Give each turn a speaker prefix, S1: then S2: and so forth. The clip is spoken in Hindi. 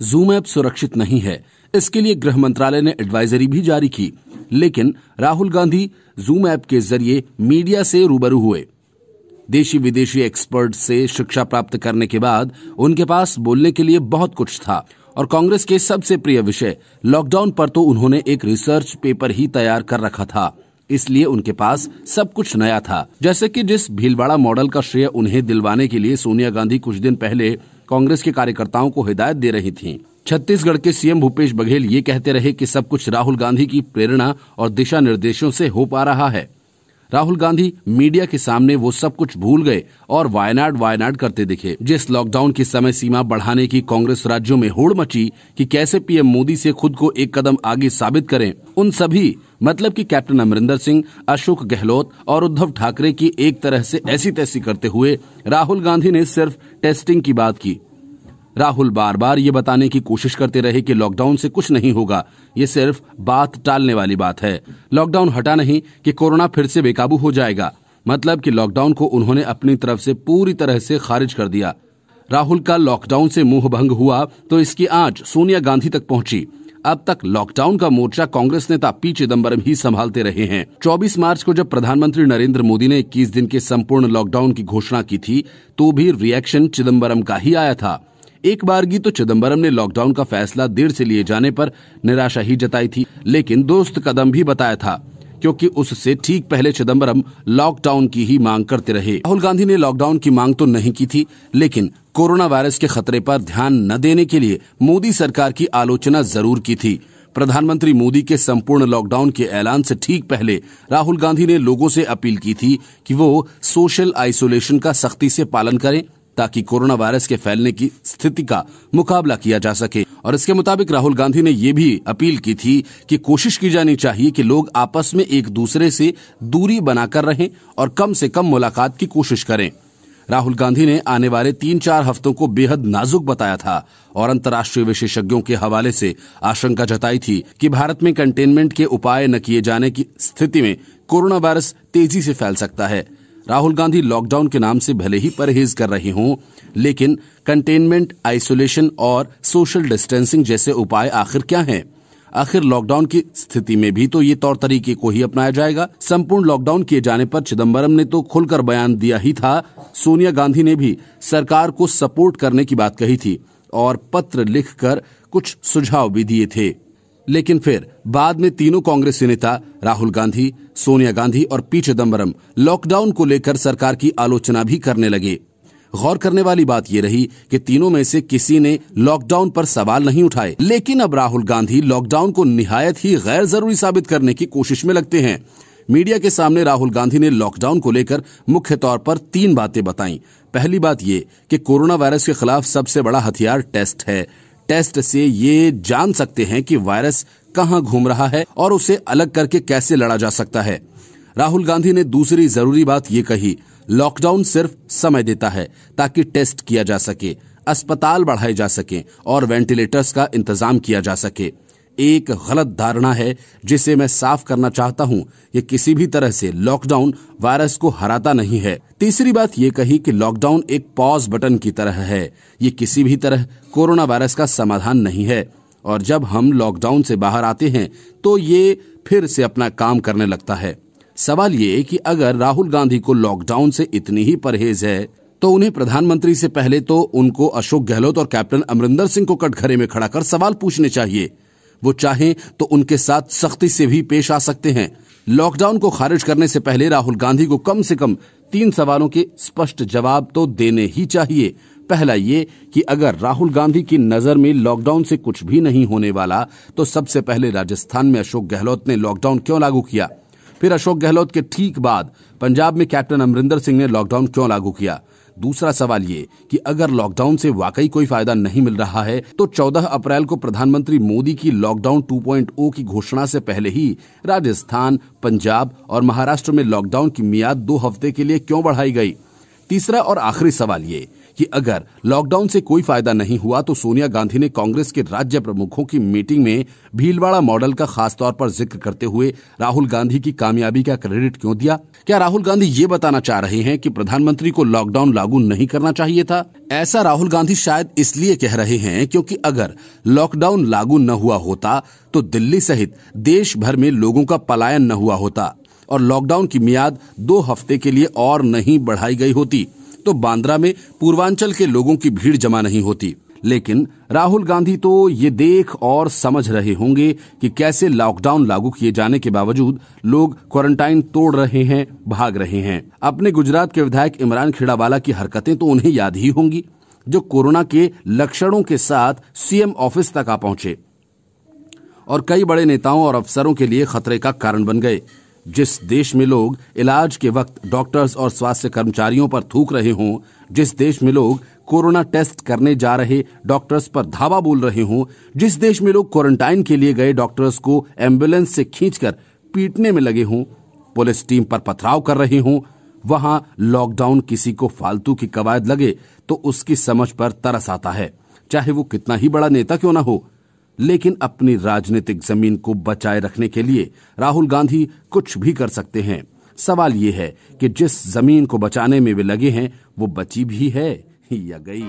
S1: जूम ऐप सुरक्षित नहीं है। इसके लिए गृह मंत्रालय ने एडवाइजरी भी जारी की। लेकिन राहुल गांधी जूम ऐप के जरिए मीडिया से रूबरू हुए। देशी विदेशी एक्सपर्ट से शिक्षा प्राप्त करने के बाद उनके पास बोलने के लिए बहुत कुछ था और कांग्रेस के सबसे प्रिय विषय लॉकडाउन पर तो उन्होंने एक रिसर्च पेपर ही तैयार कर रखा था। इसलिए उनके पास सब कुछ नया था। जैसे कि जिस भीलवाड़ा मॉडल का श्रेय उन्हें दिलवाने के लिए सोनिया गांधी कुछ दिन पहले कांग्रेस के कार्यकर्ताओं को हिदायत दे रही थीं। छत्तीसगढ़ के सीएम भूपेश बघेल ये कहते रहे कि सब कुछ राहुल गांधी की प्रेरणा और दिशा निर्देशों से हो पा रहा है। राहुल गांधी मीडिया के सामने वो सब कुछ भूल गए और वायनाड करते दिखे। जिस लॉकडाउन की समय सीमा बढ़ाने की कांग्रेस राज्यों में होड़ मची कि कैसे पीएम मोदी से खुद को एक कदम आगे साबित करें, उन सभी मतलब कि कैप्टन अमरिंदर सिंह, अशोक गहलोत और उद्धव ठाकरे की एक तरह से ऐसी तैसी करते हुए राहुल गांधी ने सिर्फ टेस्टिंग की बात की। राहुल बार बार ये बताने की कोशिश करते रहे कि लॉकडाउन से कुछ नहीं होगा, ये सिर्फ बात टालने वाली बात है। लॉकडाउन हटा नहीं कि कोरोना फिर से बेकाबू हो जाएगा। मतलब कि लॉकडाउन को उन्होंने अपनी तरफ से पूरी तरह से खारिज कर दिया। राहुल का लॉकडाउन से मुंह भंग हुआ तो इसकी आंच सोनिया गांधी तक पहुंची। अब तक लॉकडाउन का मोर्चा कांग्रेस नेता पी चिदम्बरम ही संभालते रहे हैं। 24 मार्च को जब प्रधानमंत्री नरेंद्र मोदी ने 21 दिन के संपूर्ण लॉकडाउन की घोषणा की थी तो भी रिएक्शन चिदम्बरम का ही आया था। एक बारगी तो चिदम्बरम ने लॉकडाउन का फैसला देर से लिए जाने पर निराशा ही जताई थी, लेकिन दुरुस्त कदम भी बताया था, क्योंकि उससे ठीक पहले चिदम्बरम लॉकडाउन की ही मांग करते रहे। राहुल गांधी ने लॉकडाउन की मांग तो नहीं की थी, लेकिन कोरोना वायरस के खतरे पर ध्यान न देने के लिए मोदी सरकार की आलोचना जरूर की थी। प्रधानमंत्री मोदी के संपूर्ण लॉकडाउन के ऐलान से ठीक पहले राहुल गांधी ने लोगों से अपील की थी कि वो सोशल आइसोलेशन का सख्ती से पालन करें ताकि कोरोना वायरस के फैलने की स्थिति का मुकाबला किया जा सके। और इसके मुताबिक राहुल गांधी ने ये भी अपील की थी कि कोशिश की जानी चाहिए कि लोग आपस में एक दूसरे से दूरी बनाकर रहें और कम से कम मुलाकात की कोशिश करें। राहुल गांधी ने आने वाले 3-4 हफ्तों को बेहद नाजुक बताया था और अंतर्राष्ट्रीय विशेषज्ञों के हवाले से आशंका जताई थी कि भारत में कंटेनमेंट के उपाय न किए जाने की स्थिति में कोरोना वायरस तेजी से फैल सकता है। राहुल गांधी लॉकडाउन के नाम से भले ही परहेज कर रहे हों, लेकिन कंटेनमेंट, आइसोलेशन और सोशल डिस्टेंसिंग जैसे उपाय आखिर क्या हैं? आखिर लॉकडाउन की स्थिति में भी तो ये तौर तरीके को ही अपनाया जाएगा। संपूर्ण लॉकडाउन किए जाने पर चिदम्बरम ने तो खुलकर बयान दिया ही था। सोनिया गांधी ने भी सरकार को सपोर्ट करने की बात कही थी और पत्र लिखकर कुछ सुझाव भी दिए थे। लेकिन फिर बाद में तीनों कांग्रेसी नेता राहुल गांधी, सोनिया गांधी और पी चिदम्बरम लॉकडाउन को लेकर सरकार की आलोचना भी करने लगे। गौर करने वाली बात यह रही कि तीनों में से किसी ने लॉकडाउन पर सवाल नहीं उठाए, लेकिन अब राहुल गांधी लॉकडाउन को निहायत ही गैर जरूरी साबित करने की कोशिश में लगते हैं। मीडिया के सामने राहुल गांधी ने लॉकडाउन को लेकर मुख्य तौर पर 3 बातें बताई। पहली बात ये कि कोरोना वायरस के खिलाफ सबसे बड़ा हथियार टेस्ट है। टेस्ट से ये जान सकते हैं कि वायरस कहां घूम रहा है और उसे अलग करके कैसे लड़ा जा सकता है। राहुल गांधी ने दूसरी जरूरी बात ये कही, लॉकडाउन सिर्फ समय देता है ताकि टेस्ट किया जा सके, अस्पताल बढ़ाए जा सके और वेंटिलेटर्स का इंतजाम किया जा सके। एक गलत धारणा है जिसे मैं साफ करना चाहता हूं, ये किसी भी तरह से लॉकडाउन वायरस को हराता नहीं है। तीसरी बात ये कही कि लॉकडाउन एक पॉज बटन की तरह है, ये किसी भी तरह कोरोना वायरस का समाधान नहीं है और जब हम लॉकडाउन से बाहर आते हैं तो ये फिर से अपना काम करने लगता है। सवाल ये कि अगर राहुल गांधी को लॉकडाउन से इतनी ही परहेज है तो उन्हें प्रधानमंत्री से पहले तो उनको अशोक गहलोत और कैप्टन अमरिंदर सिंह को कटघरे में खड़ा कर सवाल पूछने चाहिए। वो चाहें तो उनके साथ सख्ती से भी पेश आ सकते हैं। लॉकडाउन को खारिज करने से पहले राहुल गांधी को कम से कम 3 सवालों के स्पष्ट जवाब तो देने ही चाहिए। पहला ये कि अगर राहुल गांधी की नजर में लॉकडाउन से कुछ भी नहीं होने वाला तो सबसे पहले राजस्थान में अशोक गहलोत ने लॉकडाउन क्यों लागू किया? फिर अशोक गहलोत के ठीक बाद पंजाब में कैप्टन अमरिंदर सिंह ने लॉकडाउन क्यों लागू किया? दूसरा सवाल ये कि अगर लॉकडाउन से वाकई कोई फायदा नहीं मिल रहा है तो 14 अप्रैल को प्रधानमंत्री मोदी की लॉकडाउन 2.0 की घोषणा से पहले ही राजस्थान, पंजाब और महाराष्ट्र में लॉकडाउन की मियाद 2 हफ्ते के लिए क्यों बढ़ाई गई? तीसरा और आखिरी सवाल ये कि अगर लॉकडाउन से कोई फायदा नहीं हुआ तो सोनिया गांधी ने कांग्रेस के राज्य प्रमुखों की मीटिंग में भीलवाड़ा मॉडल का खासतौर पर जिक्र करते हुए राहुल गांधी की कामयाबी का क्रेडिट क्यों दिया? क्या राहुल गांधी ये बताना चाह रहे हैं कि प्रधानमंत्री को लॉकडाउन लागू नहीं करना चाहिए था? ऐसा राहुल गांधी शायद इसलिए कह रहे हैं क्योंकि अगर लॉकडाउन लागू न हुआ होता तो दिल्ली सहित देश भर में लोगों का पलायन न हुआ होता और लॉकडाउन की मियाद 2 हफ्ते के लिए और नहीं बढ़ाई गई होती तो बांद्रा में पूर्वांचल के लोगों की भीड़ जमा नहीं होती। लेकिन राहुल गांधी तो ये देख और समझ रहे होंगे कि कैसे लॉकडाउन लागू किए जाने के बावजूद लोग क्वारंटाइन तोड़ रहे हैं, भाग रहे हैं। अपने गुजरात के विधायक इमरान खेड़ावाला की हरकतें तो उन्हें याद ही होंगी, जो कोरोना के लक्षणों के साथ सीएम ऑफिस तक आ पहुंचे और कई बड़े नेताओं और अफसरों के लिए खतरे का कारण बन गए। जिस देश में लोग इलाज के वक्त डॉक्टर्स और स्वास्थ्य कर्मचारियों पर थूक रहे हों, जिस देश में लोग कोरोना टेस्ट करने जा रहे डॉक्टर्स पर धावा बोल रहे हों, जिस देश में लोग क्वारंटाइन के लिए गए डॉक्टर्स को एम्बुलेंस से खींचकर पीटने में लगे हों, पुलिस टीम पर पथराव कर रहे हों, वहां लॉकडाउन किसी को फालतू की कवायद लगे तो उसकी समझ पर तरस आता है, चाहे वो कितना ही बड़ा नेता क्यों ना हो। लेकिन अपनी राजनीतिक जमीन को बचाए रखने के लिए राहुल गांधी कुछ भी कर सकते हैं। सवाल ये है कि जिस जमीन को बचाने में वे लगे हैं वो बची भी है या गई।